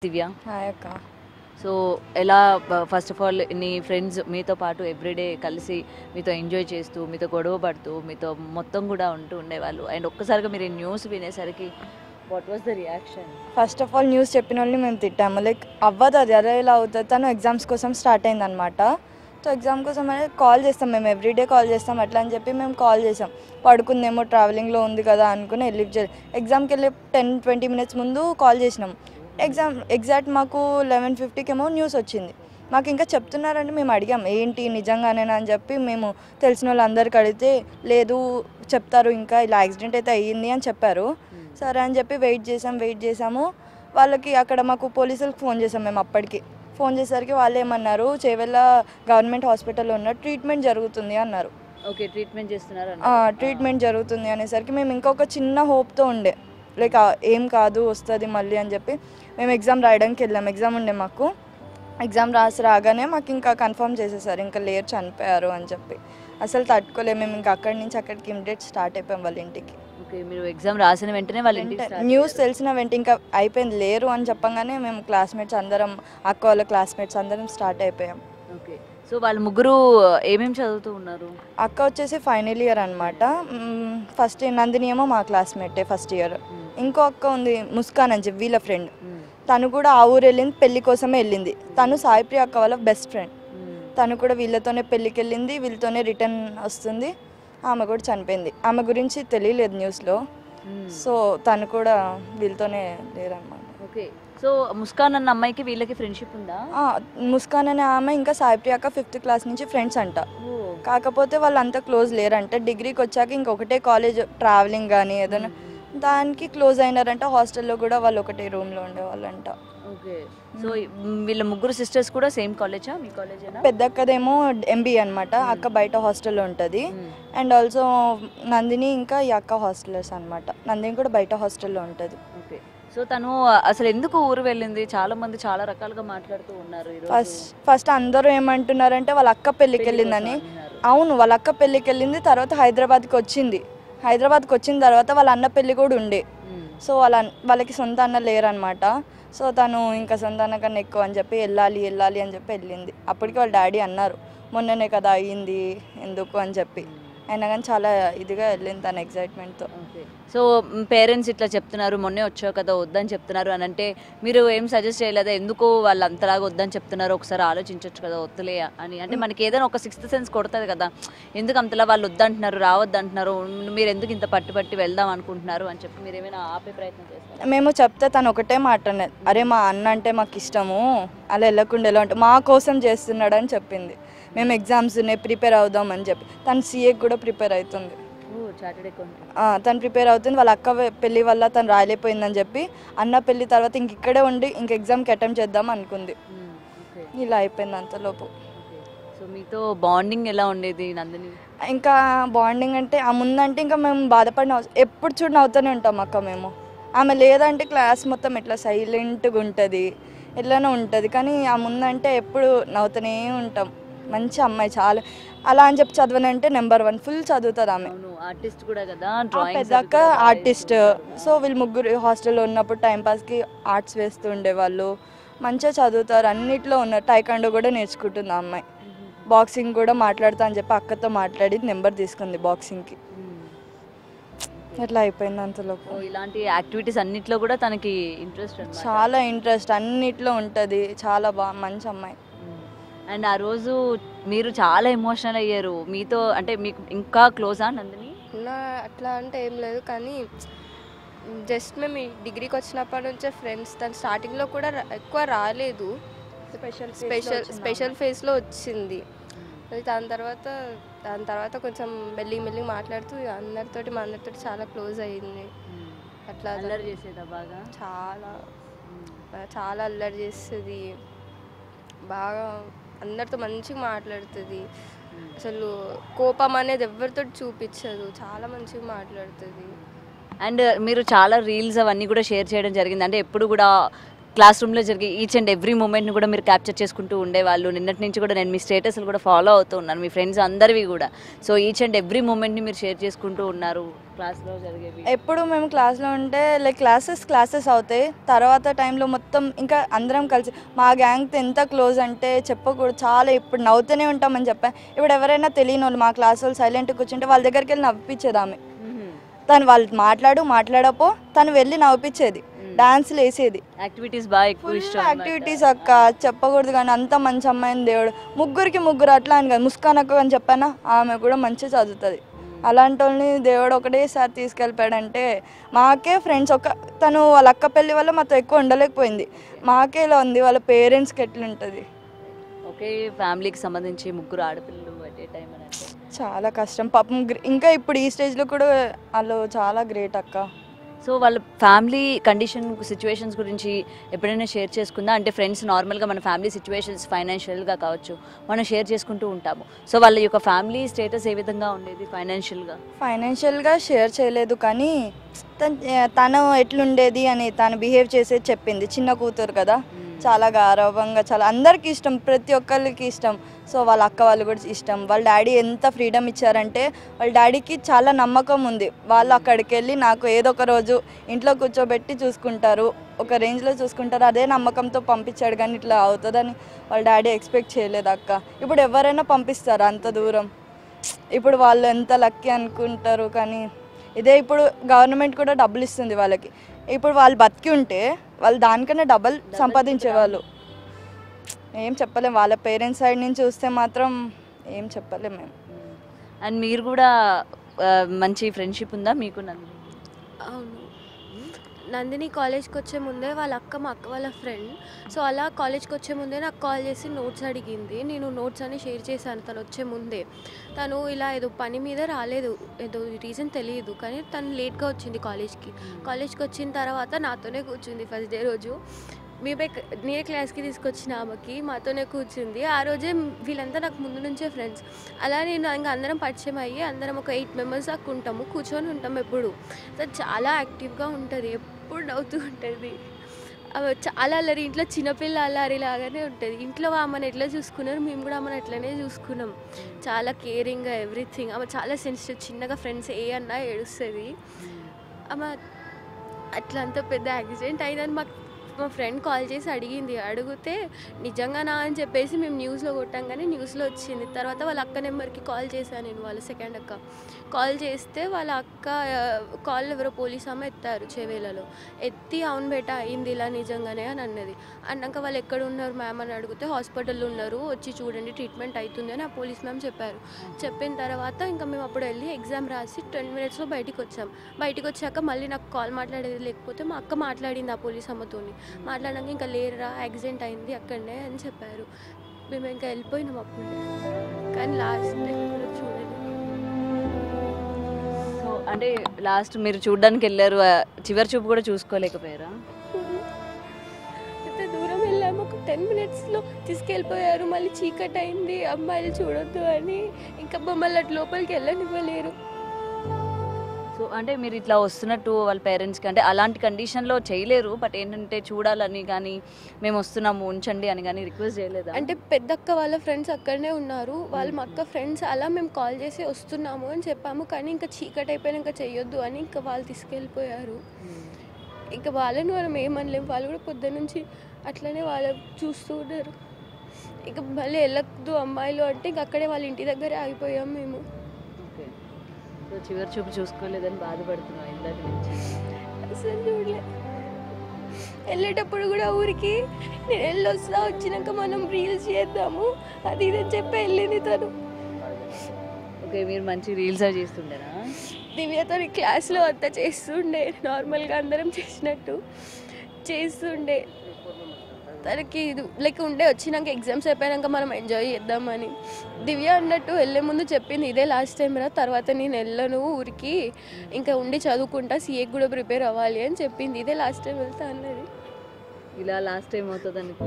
దివ్య. Hi అక్క. So ఎలా first of all నీ ఫ్రెండ్స్ మీతో పాటు ఎవ్రీడే కలిసి మీతో ఎంజాయ్ చేస్తూ మీతో గొడవ పడుతూ మీతో మొత్తం కూడా ఉంటూ ఉండేవాళ్ళు అండ్ ఒక్కసారిగా మీరు ఈ న్యూస్ వినేసరికి what was the reaction? First of all news చెప్పిన వాళ్ళని మేము తిట్టాము. లైక్ అవ్వదు, అది అరే ఇలా అవుతుంది. తను ఎగ్జామ్స్ కోసం స్టార్ట్ అయిందనమాట. సో ఎగ్జామ్ కోసం అనేది కాల్ చేస్తాం, మేము ఎవ్రీడే కాల్ చేస్తాం. అట్లా అని చెప్పి మేము కాల్ చేసాం. పడుకుందేమో ట్రావెలింగ్లో ఉంది కదా అనుకుని లిఫ్ట్ చేయాలి. ఎగ్జామ్కి వెళ్ళి 10-20 మినిట్స్ ముందు కాల్ చేసినాం. ఎగ్జాక్ట్ మాకు 11:50కి ఏమో న్యూస్ వచ్చింది. మాకు ఇంకా చెప్తున్నారంటే మేము అడిగాం ఏంటి నిజంగానేనా అని చెప్పి మేము తెలిసిన వాళ్ళందరికీ అడిగితే లేదు చెప్తారు, ఇంకా ఇలా యాక్సిడెంట్ అయితే అయ్యింది అని చెప్పారు. సరే అని చెప్పి వెయిట్ చేసాము. వాళ్ళకి అక్కడ మాకు పోలీసులకు ఫోన్ చేసాం. మేము అప్పటికి ఫోన్ చేసేసరికి వాళ్ళు ఏమన్నారు, చేవెళ్ళ గవర్నమెంట్ హాస్పిటల్లో ఉన్న ట్రీట్మెంట్ జరుగుతుంది అన్నారు. ఓకే, ట్రీట్మెంట్ చేస్తున్నారు. ట్రీట్మెంట్ జరుగుతుంది అనేసరికి మేము ఇంకొక చిన్న హోప్తో ఉండే, లైక్ ఏం కాదు వస్తుంది మళ్ళీ అని చెప్పి మేము ఎగ్జామ్ రాయడానికి వెళ్ళాం. ఎగ్జామ్ ఉండే మాకు. ఎగ్జామ్ రాగానే మాకు ఇంకా కన్ఫర్మ్ చేసేసారు ఇంకా లేరు, చనిపోయారు అని చెప్పి. అసలు తట్టుకోలేము మేము. ఇంకా అక్కడి నుంచి అక్కడికి ఇమిడియట్ స్టార్ట్ అయిపోయాం వాళ్ళ ఇంటికి. ఓకే, మీరు ఎగ్జామ్ రాసిన వెంటనే వాళ్ళ ఇంటికి న్యూస్ తెలిసిన వెంటనే ఇంకా అయిపోయింది, లేరు అని చెప్పగానే మేము క్లాస్మేట్స్ అందరం, అక్క వాళ్ళ క్లాస్మేట్స్ అందరం స్టార్ట్ అయిపోయాం. ఓకే, సో వాళ్ళు ముగ్గురు ఏమేమి చదువుతూ ఉన్నారు? అక్క వచ్చేసి ఫైనల్ ఇయర్ అనమాట. ఫస్ట్ నందిని ఏమో మా క్లాస్మేటే ఫస్ట్ ఇయర్. ఇంకో అక్క ఉంది ముస్కాన్ అని చెప్పి వీళ్ళ ఫ్రెండ్. తను కూడా ఆ ఊరు వెళ్ళింది, పెళ్లి కోసమే వెళ్ళింది. తను సాయిప్రియ అక్క వాళ్ళ బెస్ట్ ఫ్రెండ్. తను కూడా వీళ్ళతోనే పెళ్ళికి వెళ్ళింది, వీళ్ళతోనే రిటర్న్ వస్తుంది. ఆమె కూడా చనిపోయింది. ఆమె గురించి తెలియలేదు న్యూస్లో. సో తను కూడా వీళ్ళతోనే లేరన్నమాట. ఓకే, సో ముస్కాన్ అన్న అమ్మాయికి వీళ్ళకి ఫ్రెండ్షిప్ ఉందా? ముస్కాన్ అనే ఆమె ఇంకా సాయిప్రియ అక్క 5th క్లాస్ నుంచి ఫ్రెండ్స్ అంట. కాకపోతే వాళ్ళు అంత క్లోజ్ లేరంట. డిగ్రీకి వచ్చాక ఇంకొకటే కాలేజ్, ట్రావెలింగ్ కానీ ఏదైనా దానికి క్లోజ్ అయినారంట. హాస్టల్లో కూడా వాళ్ళు ఒకటే రూమ్లో ఉండేవాళ్ళంట. ఓకే, సో వీళ్ళ ముగ్గురు సిస్టర్స్ కూడా సేమ్ కాలేజా? మీ కాలేజేనా? పెద్ద అక్కదేమో ఎంబీఏ అనమాట. అక్క బయట హాస్టల్లో ఉంటుంది. అండ్ ఆల్సో నందిని ఇంకా ఈ అక్క హాస్టలర్స్ అనమాట. నందిని కూడా బయట హాస్టల్లో ఉంటుంది. ఓకే, సో తను అసలు ఎందుకు ఊరు వెళ్ళింది? చాలా మంది చాలా రకాలుగా మాట్లాడుతూ ఉన్నారు. ఫస్ట్ అందరూ ఏమంటున్నారంటే వాళ్ళ అక్క పెళ్ళికి వెళ్ళిందని. అవును, వాళ్ళ అక్క పెళ్ళికి వెళ్ళింది. తర్వాత హైదరాబాద్కి వచ్చింది. హైదరాబాద్కి వచ్చిన తర్వాత వాళ్ళ అన్న పెళ్ళి కూడా ఉండే. సో వాళ్ళకి సొంత అన్న లేరనమాట. సో తను ఇంకా సొంత అన్న కన్నా ఎక్కువ అని చెప్పి వెళ్ళాలి అని చెప్పి వెళ్ళింది. అప్పటికి వాళ్ళ డాడీ అన్నారు మొన్ననే కదా అయ్యింది ఎందుకు అని చెప్పి. అయినా కానీ చాలా ఇదిగా వెళ్ళింది తన ఎగ్జైట్మెంట్తో. సో పేరెంట్స్ ఇట్లా చెప్తున్నారు, మొన్నే వచ్చావు కదా వద్దని చెప్తున్నారు అని అంటే మీరు ఏం సజెస్ట్ చేయలేదా? ఎందుకు వాళ్ళు అంతలాగా వద్దని చెప్తున్నారు, ఒకసారి ఆలోచించవచ్చు కదా వద్దులే అని. అంటే మనకి ఏదైనా ఒక 6th సెన్స్ కొడుతుంది కదా, ఎందుకు అంతలా వాళ్ళు వద్దంటున్నారు, రావద్దంటున్నారు, మీరు ఎందుకు ఇంత పట్టి వెళ్దాం అనుకుంటున్నారు అని చెప్పి మీరు ఏమైనా ఆపే ప్రయత్నం చేస్తారు? మేము చెప్తే తను ఒకటే మాట అన్నది, అరే మా అన్న అంటే మాకు ఇష్టము, అలా వెళ్ళకుండా ఎలా ఉంటుంది, మా కోసం చేస్తున్నాడు అని చెప్పింది. మేము ఎగ్జామ్స్ ప్రిపేర్ అవుదాం అని చెప్పి. తను సీఏకి కూడా ప్రిపేర్ అవుతుంది. తను ప్రిపేర్ అవుతుంది. వాళ్ళ అక్క పెళ్ళి వల్ల తను రాలేకపోయిందని చెప్పి అన్న పెళ్ళి తర్వాత ఇంక ఇక్కడే ఉండి ఇంక ఎగ్జామ్కి అటెంప్ట్ చేద్దాం అనుకుంది. ఇలా అయిపోయింది అంతలోపు. సో మీతో బాండింగ్ ఎలా ఉండేది నందిని? ఇంకా బాండింగ్ అంటే ఆ ముందంటే ఇంకా మేము బాధపడిన ఎప్పుడు చూడ నవ్వుతూనే ఉంటాం అక్క మేము. ఆమె లేదంటే క్లాస్ మొత్తం ఎట్లా సైలెంట్గా ఉంటుంది, ఎట్లానో ఉంటుంది. కానీ ఆ ముందంటే ఎప్పుడు నవ్వుతూనే ఉంటాం. మంచి అమ్మాయి చాలా. అలా అని చెప్పి చదవనంటే నెంబర్ 1 ఫుల్ చదువుతుంది ఆమె. ఆర్టిస్ట్ కూడా కదా, పెద్దక్క ఆర్టిస్ట్. సో వీళ్ళు ముగ్గురు హాస్టల్లో ఉన్నప్పుడు టైంపాస్కి ఆర్ట్స్ వేస్తూ ఉండేవాళ్ళు. మంచిగా చదువుతారు, అన్నిట్లో ఉన్నారు. టైకాండో కూడా నేర్చుకుంటుంది ఆ అమ్మాయి. బాక్సింగ్ కూడా మాట్లాడుతా అని చెప్పి అక్కతో మాట్లాడి నెంబర్ తీసుకుంది బాక్సింగ్కి. ఎట్లా అయిపోయింది అంతలోపు. ఇలాంటి యాక్టివిటీస్ అన్నిట్లో కూడా తనకి ఇంట్రెస్ట్, చాలా ఇంట్రెస్ట్, అన్నిట్లో ఉంటుంది. చాలా మంచి అమ్మాయి. అండ్ ఆ రోజు మీరు చాలా ఎమోషనల్ అయ్యారు. మీతో అంటే మీకు ఇంకా క్లోజా నందిని? అట్లా అంటే ఏం లేదు, కానీ జస్ట్ మేము డిగ్రీకి వచ్చినప్పటి నుంచే ఫ్రెండ్స్. తను స్టార్టింగ్లో కూడా ఎక్కువ రాలేదు, స్పెషల్ ఫేస్లో వచ్చింది. దాని తర్వాత కొంచెం మెల్లి మాట్లాడుతూ మా అందరితో చాలా క్లోజ్ అయ్యింది. అట్లా అల్లరి చేసేదా బాగా? చాలా అల్లరి చేస్తుంది, బాగా అందరితో మంచిగా మాట్లాడుతుంది. అసలు కోపం అనేది ఎవరితో చూపించదు, చాలా మంచిగా మాట్లాడుతుంది. అండ్ మీరు చాలా రీల్స్ అవన్నీ కూడా షేర్ చేయడం జరిగింది. అంటే ఎప్పుడు కూడా క్లాస్ రూమ్లో జరిగే ఈచ్ అండ్ ఎవ్రీ మూమెంట్ని కూడా మీరు క్యాప్చర్ చేసుకుంటూ ఉండేవాళ్ళు. నిన్నటి నుంచి కూడా నేను మీ స్టేటస్లు కూడా ఫాలో అవుతూ ఉన్నాను, మీ ఫ్రెండ్స్ అందరివి కూడా. సో ఈచ్ అండ్ ఎవ్రీ మూమెంట్ని మీరు షేర్ చేసుకుంటూ ఉన్నారు క్లాస్లో జరిగేవి. ఎప్పుడు మేము క్లాస్లో ఉంటే లైక్ క్లాసెస్ అవుతాయి, తర్వాత టైంలో మొత్తం ఇంకా అందరం కలిసి మా గ్యాంగ్తో ఎంత క్లోజ్ అంటే చెప్పకూడదు. చాలా ఇప్పుడు నవ్వుతూనే ఉంటామని చెప్పాను. ఇప్పుడు ఎవరైనా తెలియని వాళ్ళు మా క్లాస్ వాళ్ళు సైలెంట్గా కూర్చుంటే వాళ్ళ దగ్గరికి వెళ్ళి నవ్వించేది ఆమె. తను వాళ్ళు మాట్లాడపో తను వెళ్ళి నవ్వించేది, డాన్స్లు వేసేది. యాక్టివిటీస్ బాగా ఎక్కువ ఇష్టం. యాక్టివిటీస్ అక్క చెప్పకూడదు కానీ అంత మంచి అమ్మాయిని దేవుడు. ముగ్గురు అట్లా అని కదా, ముస్కాన్ అక్క అని చెప్పానా, ఆమె కూడా మంచిగా చదువుతుంది. అలాంటి వాళ్ళని దేవుడు ఒకటేసారి తీసుకెళ్ళిపోయాడంటే మాకే ఫ్రెండ్స్ తను వాళ్ళ అక్క పెళ్ళి వల్ల మాతో ఎక్కువ ఉండలేకపోయింది. మాకే ఇలా ఉంది, వాళ్ళ పేరెంట్స్కి ఎట్లుంటుంది. ఒకే ఫ్యామిలీకి సంబంధించి 3 ఆడపిల్లలు అట్ ఏ టైం అని అంటే చాలా కష్టం పాపం. ఇంకా ఇప్పుడు ఈ స్టేజ్లో కూడా వాళ్ళు చాలా గ్రేట్ అక్క. సో వాళ్ళ ఫ్యామిలీ కండిషన్ సిచ్యువేషన్స్ గురించి ఎప్పుడైనా షేర్ చేసుకుందా? అంటే ఫ్రెండ్స్ నార్మల్గా మన ఫ్యామిలీ సిచ్యువేషన్స్ ఫైనాన్షియల్గా కావచ్చు మనం షేర్ చేసుకుంటూ ఉంటాము. సో వాళ్ళ యొక్క ఫ్యామిలీ స్టేటస్ ఏ విధంగా ఉండేది ఫైనాన్షియల్గా షేర్ చేయలేదు కానీ తను ఎట్లుండేది అని తను బిహేవ్ చేసేది చెప్పింది. చిన్న కూతురు కదా, చాలా గారవంగా, చాలా అందరికీ ఇష్టం, ప్రతి ఒక్కరికి ఇష్టం. సో వాళ్ళ అక్క వాళ్ళు కూడా ఇష్టం. వాళ్ళ డాడీ ఎంత ఫ్రీడమ్ ఇచ్చారంటే వాళ్ళ డాడీకి చాలా నమ్మకం ఉంది. వాళ్ళు అక్కడికి వెళ్ళి నాకు ఏదో ఒక రోజు ఇంట్లో కూర్చోబెట్టి చూసుకుంటారు, ఒక రేంజ్లో చూసుకుంటారు, అదే నమ్మకంతో పంపించాడు. కానీ ఇట్లా అవుతుందని వాళ్ళ డాడీ ఎక్స్పెక్ట్ చేయలేదు అక్క. ఇప్పుడు ఎవరైనా పంపిస్తారు అంత దూరం, ఇప్పుడు వాళ్ళు ఎంత లక్కీ అనుకుంటారు. కానీ ఇదే ఇప్పుడు గవర్నమెంట్ కూడా డబ్బులు ఇస్తుంది వాళ్ళకి. ఇప్పుడు వాళ్ళు బతికి ఉంటే వాళ్ళు దానికన్నా డబల్ సంపాదించేవాళ్ళు. ఏం చెప్పలేం, వాళ్ళ పేరెంట్స్ సైడ్ నుంచి చూస్తే మాత్రం ఏం చెప్పలేం మేము. అండ్ మీరు కూడా మంచి ఫ్రెండ్షిప్ ఉందా మీకు? అవును, నందిని కాలేజ్కి వచ్చే ముందే వాళ్ళ అక్క మా అక్క వాళ్ళ ఫ్రెండ్. సో అలా కాలేజ్కి వచ్చే ముందే నాకు కాల్ చేసి నోట్స్ అడిగింది. నేను నోట్స్ అన్ని షేర్ చేశాను తను వచ్చే ముందే. తను ఇలా ఏదో పని మీద రాలేదు, ఏదో రీజన్ తెలియదు, కానీ తను లేట్గా వచ్చింది కాలేజ్కి వచ్చిన తర్వాత నాతోనే కూర్చుంది. ఫస్ట్ డే రోజు నేనే క్లాస్కి తీసుకొచ్చిన ఆమెకి మాతోనే కూర్చుంది. ఆ రోజే వీళ్ళంతా నాకు ముందు నుంచే ఫ్రెండ్స్. అలా నేను ఇంకా అందరం పరిచయం అయ్యి అందరం ఒక 8 మెంబర్స్ దాకా ఉంటాము, కూర్చొని ఉంటాం ఎప్పుడు. చాలా యాక్టివ్గా ఉంటుంది, ఎప్పుడు నవ్వుతూ ఉంటుంది. చాలా అల్లరి, ఇంట్లో చిన్నపిల్ల అల్లరి లాగానే ఉంటుంది. ఇంట్లో ఆమెను ఎట్లా చూసుకున్నారు మేము కూడా ఆమెను అట్లనే చూసుకున్నాం. చాలా కేరింగ్గా ఎవ్రీథింగ్. ఆమె చాలా సెన్సిటివ్, చిన్నగా ఫ్రెండ్స్ ఏ అన్నా ఏడుస్తుంది. ఆమె అట్లా అంత పెద్ద యాక్సిడెంట్ అయిందని మా ఫ్రెండ్ కాల్ చేసి అడిగితే నిజంగానా అని చెప్పేసి మేము న్యూస్లో కొట్టాం, కానీ న్యూస్లో వచ్చింది. తర్వాత వాళ్ళ అక్క నెంబర్కి కాల్ చేశాను నేను, వాళ్ళ సెకండ్ అక్క కాల్ చేస్తే వాళ్ళ అక్క కాల్ ఎవరో పోలీస్ ఆమె ఎత్తారు చేవేలలో. ఎత్తి అవును బేటా అయింది ఇలా నిజంగానే అని అన్నది. అన్నాక వాళ్ళు ఎక్కడ ఉన్నారు మ్యామ్ అని అడిగితే హాస్పిటల్లో ఉన్నారు, వచ్చి చూడండి ట్రీట్మెంట్ అవుతుంది అని ఆ పోలీస్ మ్యామ్ చెప్పారు. చెప్పిన తర్వాత ఇంకా మేము అప్పుడు వెళ్ళి ఎగ్జామ్ రాసి 10 మినిట్స్లో బయటికి వచ్చాం. బయటికి వచ్చాక మళ్ళీ నాకు కాల్ మాట్లాడేది లేకపోతే మా అక్క మాట్లాడింది ఆ పోలీస్ అమ్మతోని. మాట్లాడాక ఇంకా లేరురా యాక్సిడెంట్ అయింది అక్కడనే అని చెప్పారు. మేము ఇంకా వెళ్ళిపోయినాం అప్పుడు, కానీ లాస్ట్ చూడలేదు. సో అంటే లాస్ట్ మీరు చూడడానికి వెళ్ళారు, చివరి చూపు కూడా చూసుకోలేకపోయారా? అంత దూరం వెళ్ళాము, ఒక 10 మినిట్స్లో తీసుకెళ్ళిపోయారు. మళ్ళీ చీకటి అయింది, అమ్మాయిలు చూడొద్దు అని ఇంకా మమ్మల్ని అటు లోపలికి వెళ్ళనివ్వలేరు. సో అంటే మీరు ఇట్లా వస్తున్నట్టు వాళ్ళ పేరెంట్స్కి అంటే అలాంటి కండిషన్లో చేయలేరు, బట్ ఏంటంటే చూడాలని కానీ మేము వస్తున్నాము ఉంచండి అని కానీ రిక్వెస్ట్ చేయలేదు? అంటే పెద్దక్క వాళ్ళ ఫ్రెండ్స్ అక్కడనే ఉన్నారు, వాళ్ళు మా అక్క ఫ్రెండ్స్. అలా మేము కాల్ చేసి వస్తున్నాము అని చెప్పాము, కానీ ఇంకా చీకటి అయిపోయినాక చెయ్యొద్దు అని ఇంకా వాళ్ళు తీసుకెళ్ళిపోయారు. ఇంకా వాళ్ళని మనం ఏమనలేము, వాళ్ళు కూడా పొద్దున్న నుంచి అట్లనే వాళ్ళు చూస్తూ ఉన్నారు. ఇంకా మళ్ళీ వెళ్ళొద్దు అమ్మాయిలు అంటే ఇంక అక్కడే వాళ్ళ ఇంటి దగ్గరే ఆగిపోయాం మేము. సో చివరి చూపు చూసుకోలేదని బాధపడుతున్నాం ఇందాక నుంచి. అసలు చూడలే. వెళ్ళేటప్పుడు కూడా ఊరికి నేను వెళ్ళొస్తా, వచ్చినాక మనం రీల్స్ చేద్దాము అది ఇదని చెప్పి వెళ్ళింది తను. ఓకే, మీరు మంచి రీల్స్ అవి చేస్తుండేనా? దివ్యతో క్లాస్లో అంతా చేస్తుండే, నార్మల్గా అందరం చేసినట్టు చేస్తుండే. తనకి లైక్ ఉండే వచ్చినాక ఎగ్జామ్స్ అయిపోయాక మనం ఎంజాయ్ చేద్దామని. దివ్య అన్నట్టు వెళ్ళే ముందు చెప్పింది ఇదే లాస్ట్ టైం రా, తర్వాత నేను వెళ్ళను ఊరికి, ఇంకా ఉండి చదువుకుంటా, సీఏకి కూడా ప్రిపేర్ అవ్వాలి అని చెప్పింది. ఇదే లాస్ట్ టైం వెళ్తా అన్నది. ఇలా లాస్ట్ టైం అవుతుంది అనుకో.